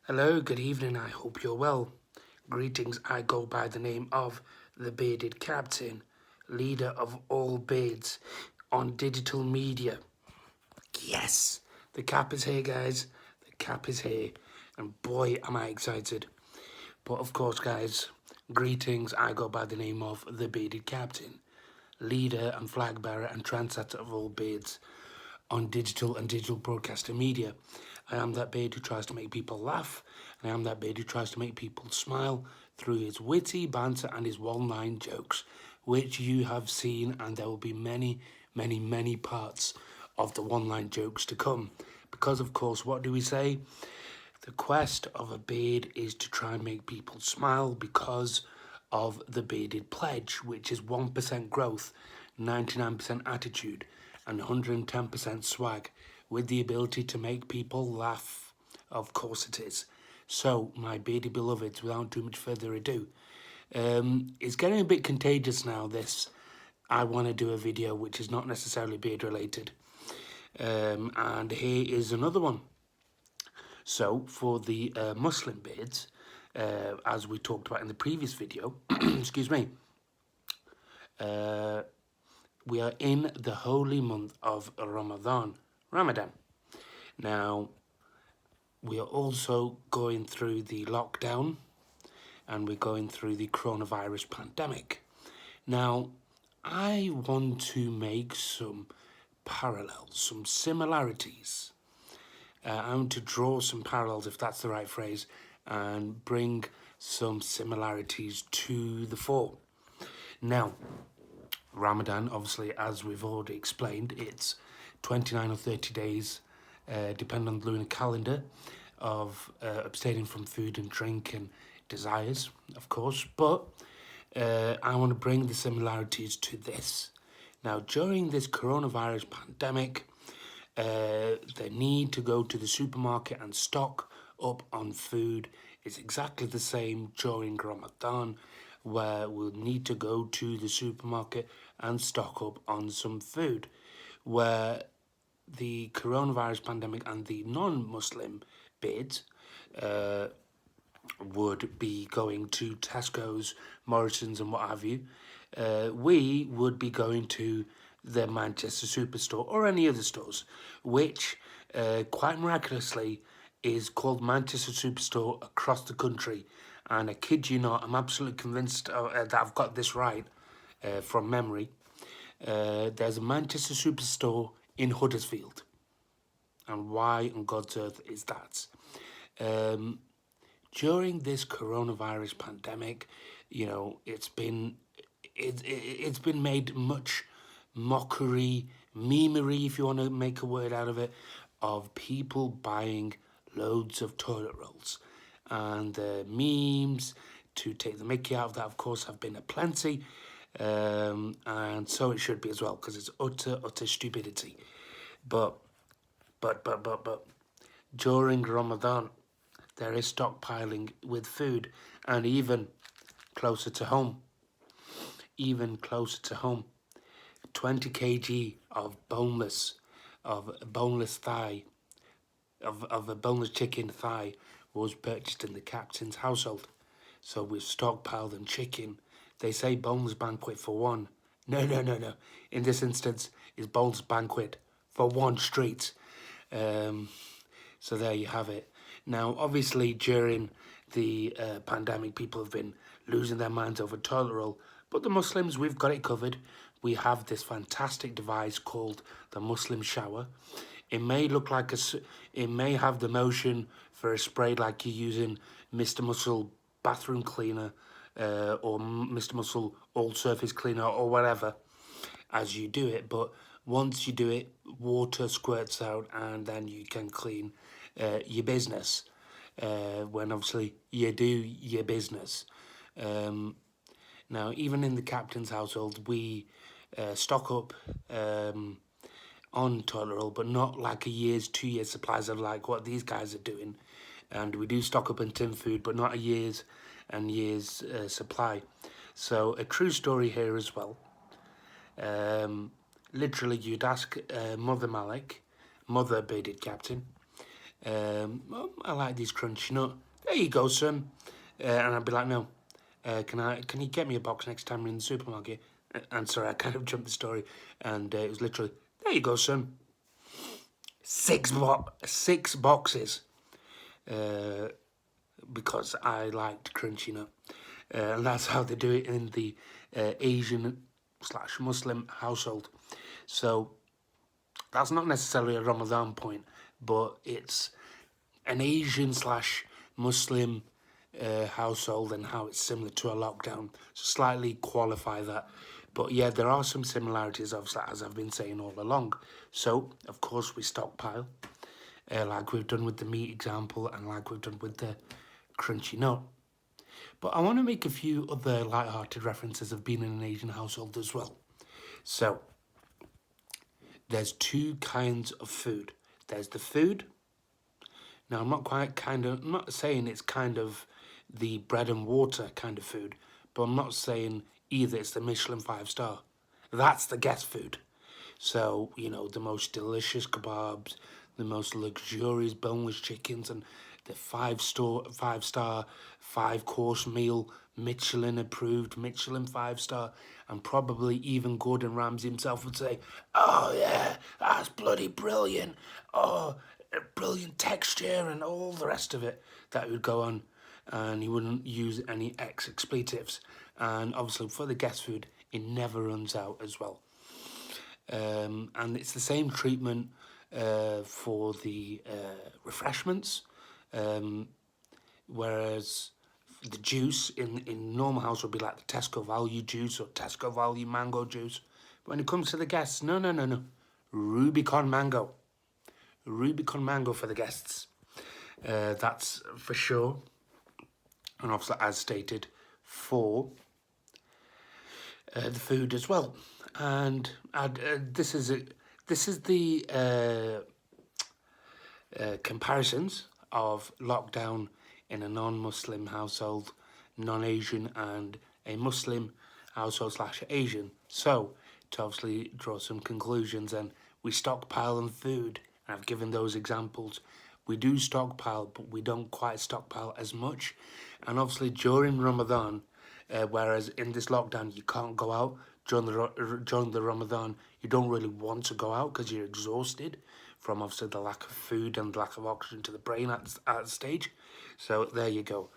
Hello, good evening, I hope you're well. Greetings, I go by the name of the Bearded Captain, leader of all beards on digital media. Yes, the cap is here, guys. The cap is here, and boy, am I excited. But of course, guys, greetings, I go by the name of the Bearded Captain, leader and flag bearer and trendsetter of all beards on digital and digital broadcaster media. I am that beard who tries to make people laugh, and I am that beard who tries to make people smile through his witty banter and his one-line jokes, which you have seen, and there will be many, many, many parts of the one-line jokes to come. Because, of course, what do we say? The quest of a beard is to try and make people smile because of the bearded pledge, which is 1% growth, 99% attitude, and 110% swag, with the ability to make people laugh. Of course it is. So, my bearded beloveds, without too much further ado, it's getting a bit contagious now, this. I want to do a video which is not necessarily beard related. And here is another one. So for the Muslim beards, as we talked about in the previous video, excuse me, we are in the holy month of Ramadan. Now, we are also going through the lockdown and we're going through the coronavirus pandemic. Now, I want to make some parallels, some similarities. I want to draw some parallels, if that's the right phrase, and bring some similarities to the fore. Now, Ramadan, obviously, as we've already explained, it's 29 or 30 days, depending on the lunar calendar, of abstaining from food and drink and desires, of course. But I want to bring the similarities to this. Now, during this coronavirus pandemic, the need to go to the supermarket and stock up on food is exactly the same during Ramadan, where we'll need to go to the supermarket and stock up on some food, where the coronavirus pandemic and the non-Muslim bids would be going to Tesco's, Morrison's and what have you. We would be going to the Manchester Superstore or any other stores, which quite miraculously is called Manchester Superstore across the country. And I kid you not, I'm absolutely convinced that I've got this right from memory. There's a Manchester Superstore in Huddersfield. And why on God's earth is that? During this coronavirus pandemic, you know, it's been made much mockery, memery, if you want to make a word out of it, of people buying loads of toilet rolls. And the memes to take the mickey out of that, of course, have been aplenty. And so it should be as well, because it's utter stupidity. But, during Ramadan, there is stockpiling with food, and even closer to home, 20 kg of boneless thigh, of a boneless chicken thigh was purchased in the captain's household. So we've stockpiled and chicken. They say boneless banquet for one. No. In this instance, it's boneless banquet for one street. So there you have it. Now, obviously, during the pandemic, people have been losing their minds over toilet roll. But the Muslims, we've got it covered. We have this fantastic device called the Muslim shower. It may look like it may have the motion for a spray like you're using Mr. Muscle bathroom cleaner or Mr. Muscle all-surface cleaner or whatever as you do it. But once you do it, water squirts out and then you can clean your business when obviously you do your business. Now, even in the captain's household, we stock up on toilet roll, but not like a year's, 2 years supplies of like what these guys are doing. And we do stock up on tin food, but not a year's and year's supply. So a true story here as well. Literally, you'd ask Mother Malik, Mother Bearded Captain, Well, I like these crunchy nut. There you go, son. And I'd be like, no. Can you get me a box next time you're in the supermarket? And sorry, I kind of jumped the story, and it was literally, there you go, son. Six boxes, because I liked crunchy nut, and that's how they do it in the Asian / Muslim household. So that's not necessarily a Ramadan point, but it's an Asian / Muslim household and how it's similar to a lockdown. So slightly qualify that. But yeah, there are some similarities, obviously, as I've been saying all along. So, of course, we stockpile, like we've done with the meat example and like we've done with the crunchy nut. But I want to make a few other light-hearted references of being in an Asian household as well. So, there's two kinds of food. There's the food. Now, I'm not saying it's kind of the bread and water kind of food, but I'm not saying either it's the Michelin 5-star. That's the guest food. So, the most delicious kebabs, the most luxurious boneless chickens, and the 5-star, 5-course meal, Michelin approved, Michelin 5-star, and probably even Gordon Ramsay himself would say, oh yeah, that's bloody brilliant. Oh, brilliant texture and all the rest of it that would go on, and he wouldn't use any expletives. And obviously for the guest food, it never runs out as well. And it's the same treatment for the refreshments, whereas the juice in normal house would be like the Tesco value juice or Tesco value mango juice. But when it comes to the guests, no. Rubicon mango. Rubicon mango for the guests. That's for sure. And obviously, as stated, for the food as well. And this is the comparisons of lockdown in a non-Muslim household, non-Asian, and a Muslim household / Asian. So, to obviously draw some conclusions, and we stockpile on food. I've given those examples. We do stockpile, but we don't quite stockpile as much. And obviously during Ramadan, whereas in this lockdown you can't go out, during the Ramadan you don't really want to go out because you're exhausted from obviously the lack of food and lack of oxygen to the brain at the stage. So there you go.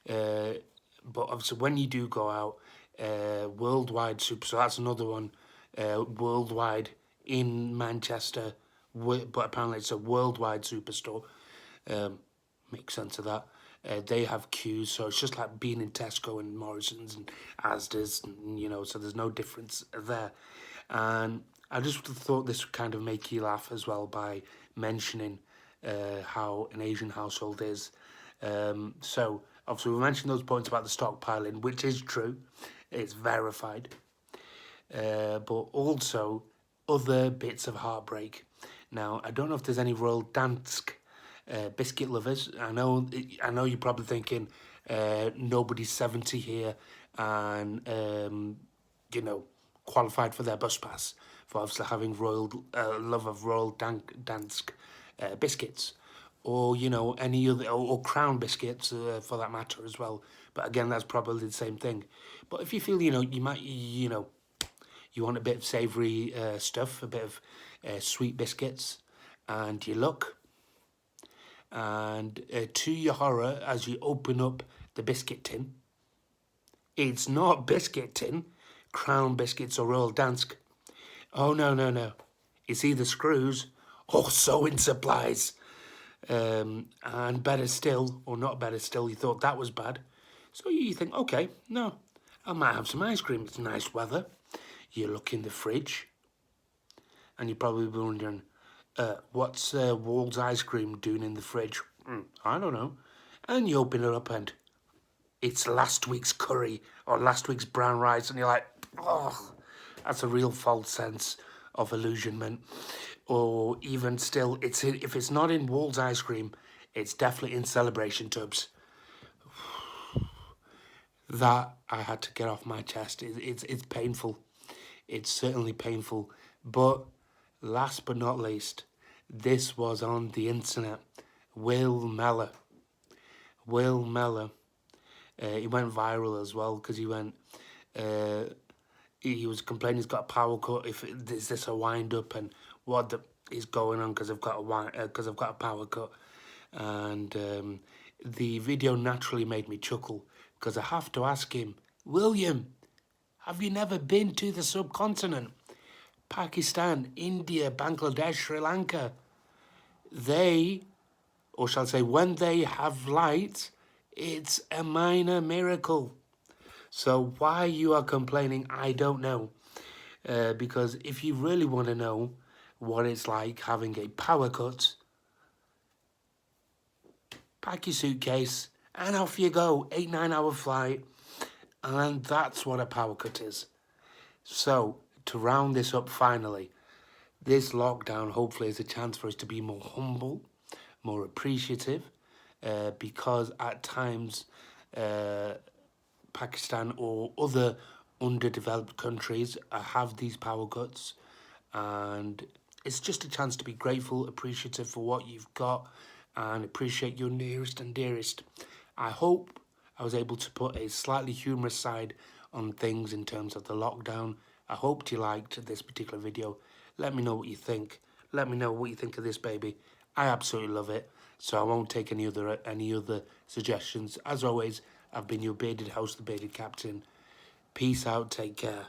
But obviously when you do go out, worldwide super, so that's another one, worldwide in Manchester, but apparently it's a worldwide superstore. Makes sense of that. They have queues, so it's just like being in Tesco and Morrison's and Asda's, and, so there's no difference there. And I just thought this would kind of make you laugh as well by mentioning how an Asian household is. So, obviously, we mentioned those points about the stockpiling, which is true. It's verified. But also other bits of heartbreak. Now, I don't know if there's any Royal Dansk biscuit lovers. I know you're probably thinking nobody's 70 here and qualified for their bus pass for obviously having love of Royal Dansk biscuits, or any other, or Crown biscuits for that matter as well. But again, that's probably the same thing. But if you feel you might you want a bit of savoury stuff, a bit of sweet biscuits, and you look, and to your horror, as you open up the biscuit tin, it's not biscuit tin, Crown biscuits or Royal Dansk. Oh, no. It's either screws or sewing supplies. And better still, or not better still, you thought that was bad. So you think, okay, no, I might have some ice cream. It's nice weather. You look in the fridge, and you're probably wondering, what's Wall's ice cream doing in the fridge? I don't know. And you open it up, and it's last week's curry or last week's brown rice, and you're like, oh, that's a real false sense of illusionment. Or even still, if it's not in Wall's ice cream, it's definitely in Celebration tubs. That I had to get off my chest. It's painful. It's certainly painful. But last but not least, this was on the internet, Will Mellor. Will Mellor. He went viral as well because he went. He was complaining he's got a power cut. Is this a wind up and is going on because I've got a power cut, and the video naturally made me chuckle because I have to ask him, William, have you never been to the subcontinent? Pakistan, India, Bangladesh, Sri Lanka. They, or shall I say, when they have light, it's a minor miracle. So why you are complaining, I don't know. Because if you really want to know what it's like having a power cut, pack your suitcase and off you go. 8-9 hour flight, and that's what a power cut is. So to round this up finally, this lockdown hopefully is a chance for us to be more humble, more appreciative, because at times Pakistan or other underdeveloped countries have these power cuts, and it's just a chance to be grateful, appreciative for what you've got, and appreciate your nearest and dearest. I hope I was able to put a slightly humorous side on things in terms of the lockdown. I hope you liked this particular video. Let me know what you think. Let me know what you think of this baby. I absolutely love it, so I won't take any other suggestions. As always, I've been your bearded host, the bearded captain. Peace out, take care.